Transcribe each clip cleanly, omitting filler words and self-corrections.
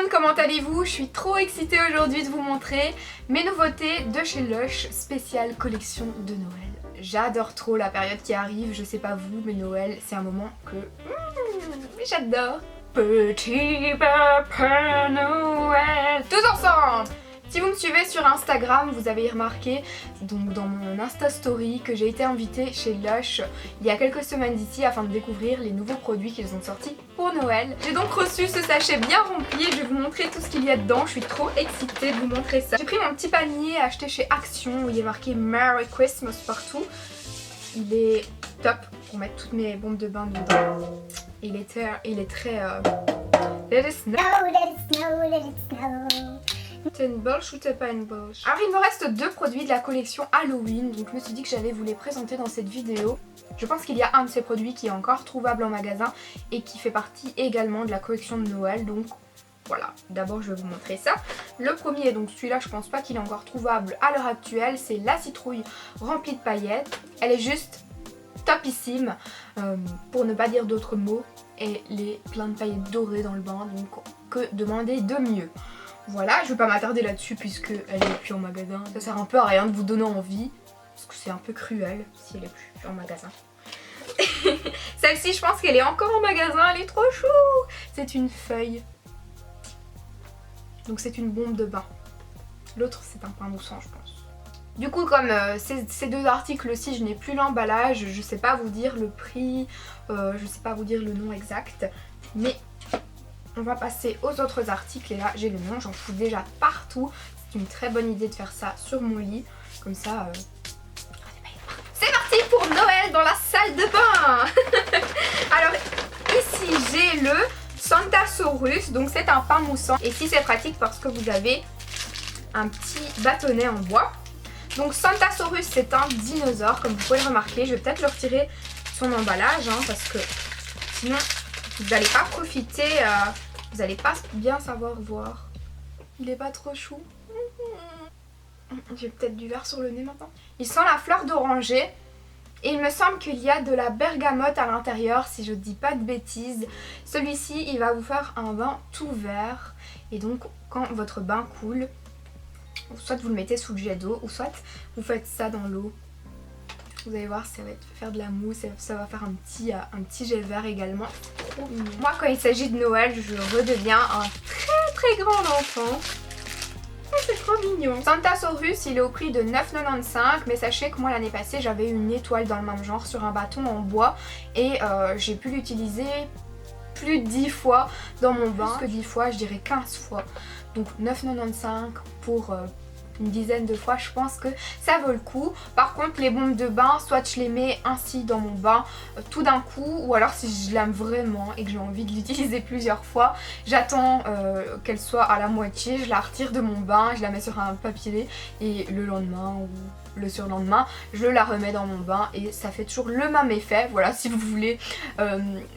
monde, comment allez-vous? Je suis trop excitée aujourd'hui de vous montrer mes nouveautés de chez Lush, spéciale collection de Noël. J'adore trop la période qui arrive, je sais pas vous, mais Noël c'est un moment que j'adore. Petit Papa Noël, tous ensemble! Si vous me suivez sur Instagram, vous avez remarqué donc dans mon Insta Story que j'ai été invitée chez Lush il y a quelques semaines d'ici afin de découvrir les nouveaux produits qu'ils ont sortis pour Noël. J'ai donc reçu ce sachet bien rempli et je vais vous montrer tout ce qu'il y a dedans. Je suis trop excitée de vous montrer ça. J'ai pris mon petit panier acheté chez Action où il est marqué Merry Christmas partout. Il est top pour mettre toutes mes bombes de bain dedans. Il est très let it snow, let it snow, let it snow. T'as une bolche ou t'as pas une bolche? Alors il me reste deux produits de la collection Halloween, donc je me suis dit que j'allais vous les présenter dans cette vidéo. Je pense qu'il y a un de ces produits qui est encore trouvable en magasin et qui fait partie également de la collection de Noël, donc voilà, d'abord je vais vous montrer ça. Le premier, donc celui-là je pense pas qu'il est encore trouvable à l'heure actuelle, c'est la citrouille remplie de paillettes. Elle est juste topissime, pour ne pas dire d'autres mots, et elle est plein de paillettes dorées dans le bain, donc que demander de mieux? Voilà, je vais pas m'attarder là-dessus puisque elle est plus en magasin. Ça sert un peu à rien de vous donner envie, parce que c'est un peu cruel si elle est plus en magasin. Celle-ci, je pense qu'elle est encore en magasin, elle est trop chou. C'est une feuille. Donc c'est une bombe de bain. L'autre, c'est un pain moussant, je pense. Du coup, comme ces deux articles-ci, je n'ai plus l'emballage, je sais pas vous dire le prix, je sais pas vous dire le nom exact, mais on va passer aux autres articles et là j'ai le nom, j'en fous déjà partout. C'est une très bonne idée de faire ça sur mon lit, comme ça... C'est parti pour Noël dans la salle de bain. Alors ici j'ai le Santasaurus, donc c'est un pain moussant. Et ici c'est pratique parce que vous avez un petit bâtonnet en bois. Donc Santasaurus c'est un dinosaure, comme vous pouvez le remarquer. Je vais peut-être le retirer son emballage parce que sinon... vous n'allez pas profiter, vous n'allez pas bien savoir voir. Il est pas trop chou. J'ai peut-être du verre sur le nez maintenant. Il sent la fleur d'oranger. Et il me semble qu'il y a de la bergamote à l'intérieur, si je dis pas de bêtises. Celui-ci, il va vous faire un bain tout vert. Et donc, quand votre bain coule, soit vous le mettez sous le jet d'eau, ou soit vous faites ça dans l'eau. Vous allez voir, ça va faire de la mousse, ça va faire un petit jet vert également. Trop mignon. Moi, quand il s'agit de Noël, je redeviens un très grand enfant. Oh, c'est trop mignon. Santasaurus, il est au prix de 9,95 €, mais sachez que moi l'année passée, j'avais une étoile dans le même genre sur un bâton en bois et j'ai pu l'utiliser plus de 10 fois dans mon bain. Plus que 10 fois, je dirais 15 fois. Donc 9,95 € pour... une dizaine de fois, je pense que ça vaut le coup. Par contre les bombes de bain, soit je les mets ainsi dans mon bain tout d'un coup, ou alors si je l'aime vraiment et que j'ai envie de l'utiliser plusieurs fois, j'attends qu'elle soit à la moitié, je la retire de mon bain, je la mets sur un papier et le lendemain ou le surlendemain je la remets dans mon bain et ça fait toujours le même effet. Voilà, si vous voulez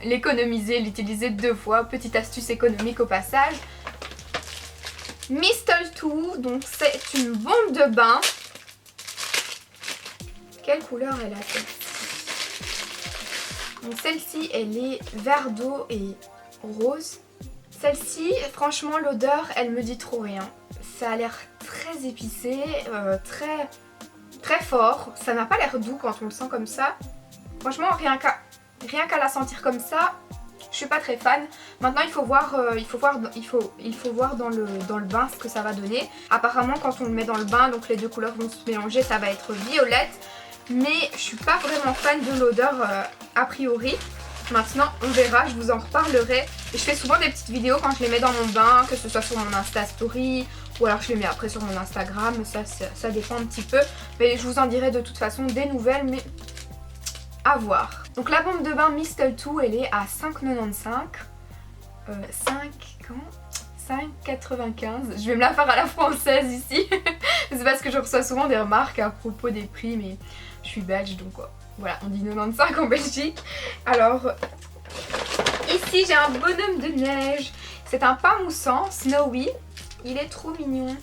l'économiser, l'utiliser deux fois, petite astuce économique au passage. Mistletoe, donc c'est une bombe de bain. Quelle couleur elle a celle-ci? Donc celle-ci elle est vert d'eau et rose. Celle-ci, franchement l'odeur elle me dit trop rien. Ça a l'air très épicé, très fort. Ça n'a pas l'air doux quand on le sent comme ça. Franchement rien qu'à la sentir comme ça, je suis pas très fan. Maintenant il faut voir dans le bain ce que ça va donner. Apparemment quand on le met dans le bain, donc les deux couleurs vont se mélanger, ça va être violette. Mais je suis pas vraiment fan de l'odeur a priori. Maintenant on verra, je vous en reparlerai. Et je fais souvent des petites vidéos quand je les mets dans mon bain, que ce soit sur mon Insta Story ou alors je les mets après sur mon Instagram. Ça dépend un petit peu. Mais je vous en dirai de toute façon des nouvelles, mais à voir. Donc la bombe de bain Mistletoe, elle est à 5,95 €. 5,95 €. Je vais me la faire à la française ici. C'est parce que je reçois souvent des remarques à propos des prix, mais je suis belge donc voilà, on dit 95 en Belgique. Alors ici j'ai un bonhomme de neige. C'est un pain moussant, Snowy. Il est trop mignon.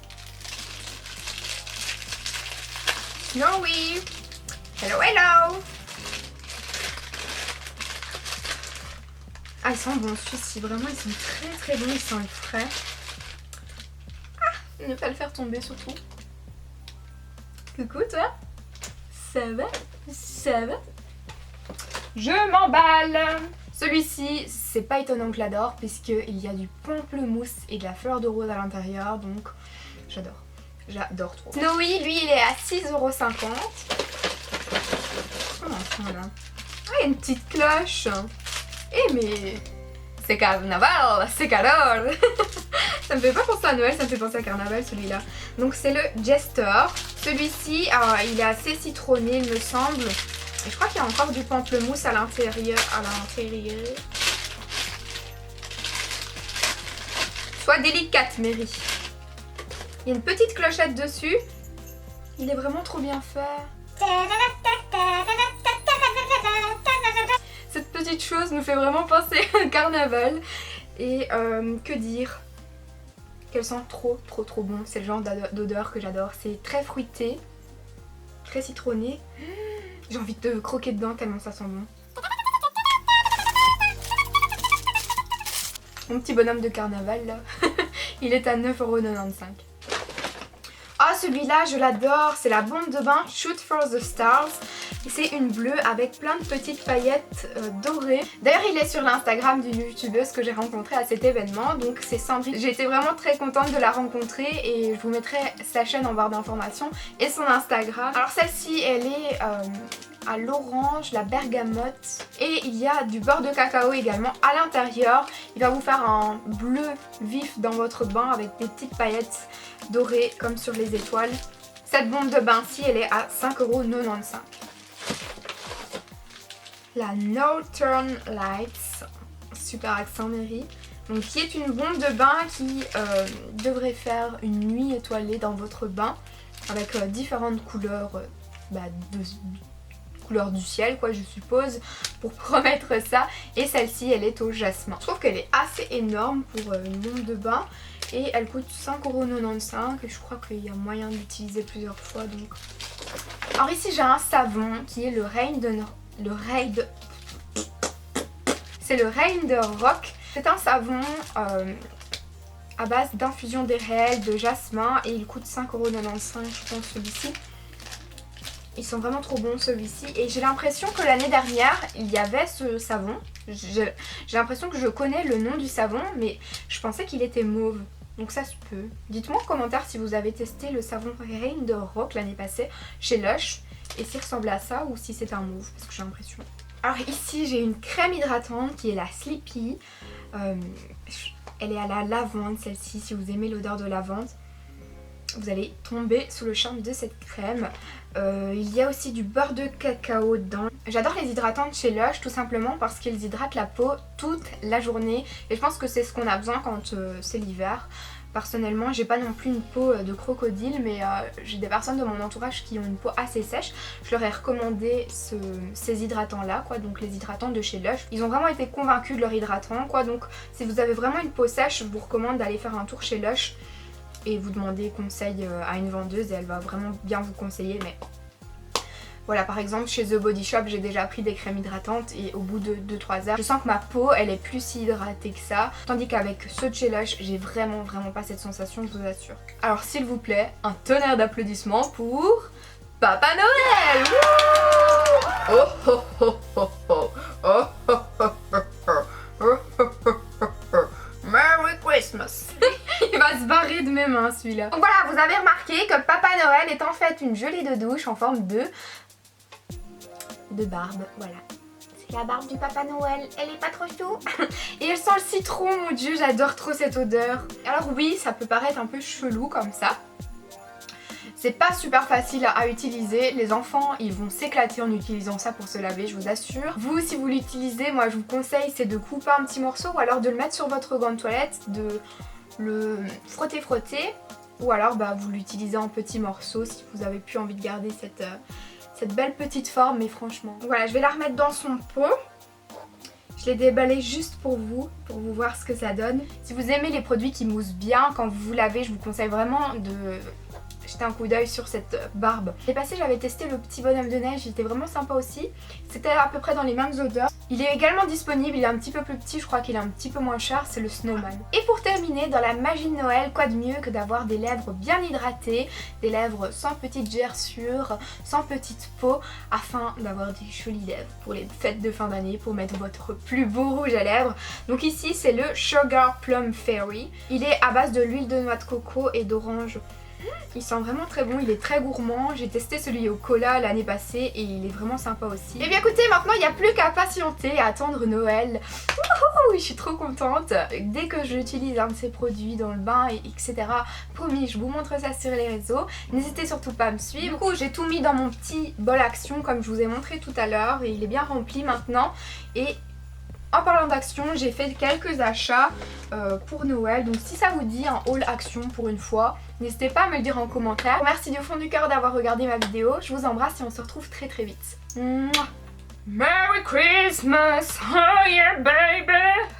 Snowy. Hello, hello. Ah, ils sont bons, celui-ci, vraiment ils sont très bons, ils sont frais. Ne pas le faire tomber surtout. Coucou toi. Ça va? Ça va? Je m'emballe. Celui-ci, c'est pas étonnant que je l'adore puisqu'il y a du pamplemousse et de la fleur de rose à l'intérieur, donc j'adore. J'adore trop. Snowy, lui, il est à 6,50 €. Oh, voilà. Ah, il y a une petite cloche. Eh mais... c'est carnaval, c'est carole. Ça me fait pas penser à Noël, ça me fait penser à carnaval celui-là. Donc c'est le Jester. Celui-ci, il est assez citronné il me semble. Et je crois qu'il y a encore du pamplemousse à l'intérieur. Sois délicate, Mary. Il y a une petite clochette dessus. Il est vraiment trop bien fait. Cette petite chose nous fait vraiment penser au carnaval. Et que dire? Qu'elle sent trop bon. C'est le genre d'odeur que j'adore. C'est très fruité, très citronné. J'ai envie de croquer dedans tellement ça sent bon. Mon petit bonhomme de carnaval là, il est à 9,95 €. Ah, celui-là je l'adore, c'est la bombe de bain Shoot for the Stars. C'est une bleue avec plein de petites paillettes dorées. D'ailleurs il est sur l'Instagram d'une youtubeuse que j'ai rencontrée à cet événement, donc c'est Sandrine. J'ai été vraiment très contente de la rencontrer et je vous mettrai sa chaîne en barre d'informations et son Instagram. Alors celle-ci elle est à l'orange, la bergamote et il y a du beurre de cacao également à l'intérieur. Il va vous faire un bleu vif dans votre bain avec des petites paillettes dorées comme sur les étoiles. Cette bombe de bain-ci elle est à 5,95 €. La Northern Lights, super accent Mary, donc qui est une bombe de bain qui devrait faire une nuit étoilée dans votre bain avec différentes couleurs, couleurs du ciel quoi je suppose pour promettre ça, et celle-ci elle est au jasmin. Je trouve qu'elle est assez énorme pour une bombe de bain et elle coûte 5,95 € et je crois qu'il y a moyen d'utiliser plusieurs fois donc. Alors ici j'ai un savon qui est le c'est le Rain Rock. C'est un savon à base d'infusion des réels de jasmin et il coûte 5,95 € je pense celui-ci. Ils sont vraiment trop bons celui-ci et j'ai l'impression que l'année dernière il y avait ce savon. J'ai l'impression que je connais le nom du savon mais je pensais qu'il était mauve. Donc ça se peut. Dites-moi en commentaire si vous avez testé le savon Rain Rock l'année passée chez Lush et s'il ressemblait à ça ou si c'est un mauve parce que j'ai l'impression. Alors ici j'ai une crème hydratante qui est la Sleepy. Elle est à la lavande celle-ci. Si vous aimez l'odeur de lavande, vous allez tomber sous le charme de cette crème. Il y a aussi du beurre de cacao dedans. J'adore les hydratantes chez Lush tout simplement parce qu'ils hydratent la peau toute la journée. Et je pense que c'est ce qu'on a besoin quand c'est l'hiver. Personnellement, j'ai pas non plus une peau de crocodile, mais j'ai des personnes de mon entourage qui ont une peau assez sèche. Je leur ai recommandé ces hydratants là, quoi, donc les hydratants de chez Lush. Ils ont vraiment été convaincus de leur hydratant, quoi, donc si vous avez vraiment une peau sèche, je vous recommande d'aller faire un tour chez Lush et vous demander conseil à une vendeuse et elle va vraiment bien vous conseiller. Mais voilà, par exemple chez The Body Shop j'ai déjà pris des crèmes hydratantes et au bout de 2-3 heures je sens que ma peau elle est plus si hydratée que ça, tandis qu'avec ceux de chez Lush j'ai vraiment pas cette sensation, je vous assure. Alors s'il vous plaît, un tonnerre d'applaudissements pour Papa Noël. Oh oh oh oh oh oh oh oh oh oh oh. Merry Christmas. Il va se barrer de mes mains celui-là. Donc voilà, vous avez remarqué que Papa Noël est en fait une gelée de douche en forme de barbe, voilà. C'est la barbe du Papa Noël, elle est pas trop chou. Et elle sent le citron, mon dieu, j'adore trop cette odeur. Alors oui, ça peut paraître un peu chelou comme ça. C'est pas super facile à utiliser, les enfants ils vont s'éclater en utilisant ça pour se laver, je vous assure. Vous, si vous l'utilisez, moi je vous conseille c'est de couper un petit morceau ou alors de le mettre sur votre gant de toilette, de le frotter, ou alors vous l'utilisez en petits morceaux si vous avez plus envie de garder cette belle petite forme, mais franchement. Voilà, je vais la remettre dans son pot. Je l'ai déballé juste pour vous voir ce que ça donne. Si vous aimez les produits qui moussent bien quand vous vous lavez, je vous conseille vraiment de jeter un coup d'œil sur cette barbe. L'année passée j'avais testé le petit bonhomme de neige, il était vraiment sympa aussi. C'était à peu près dans les mêmes odeurs. Il est également disponible, il est un petit peu plus petit, je crois qu'il est un petit peu moins cher, c'est le Snowman. Et pour terminer, dans la magie de Noël, quoi de mieux que d'avoir des lèvres bien hydratées, des lèvres sans petites gerçures, sans petite peau, afin d'avoir des jolies lèvres pour les fêtes de fin d'année, pour mettre votre plus beau rouge à lèvres. Donc ici c'est le Sugar Plum Fairy. Il est à base de l'huile de noix de coco et d'orange. Il sent vraiment très bon, il est très gourmand. J'ai testé celui au cola l'année passée et il est vraiment sympa aussi. Et bien écoutez, maintenant il n'y a plus qu'à patienter, à attendre Noël. Ouh, je suis trop contente. Dès que j'utilise un de ces produits dans le bain, etc. Promis, je vous montre ça sur les réseaux. N'hésitez surtout pas à me suivre. Du coup, j'ai tout mis dans mon petit bol action comme je vous ai montré tout à l'heure et il est bien rempli maintenant. Et en parlant d'action, j'ai fait quelques achats pour Noël. Donc si ça vous dit un haul action pour une fois, n'hésitez pas à me le dire en commentaire. Merci du fond du cœur d'avoir regardé ma vidéo. Je vous embrasse et on se retrouve très très vite. Mouah. Merry Christmas, oh yeah baby.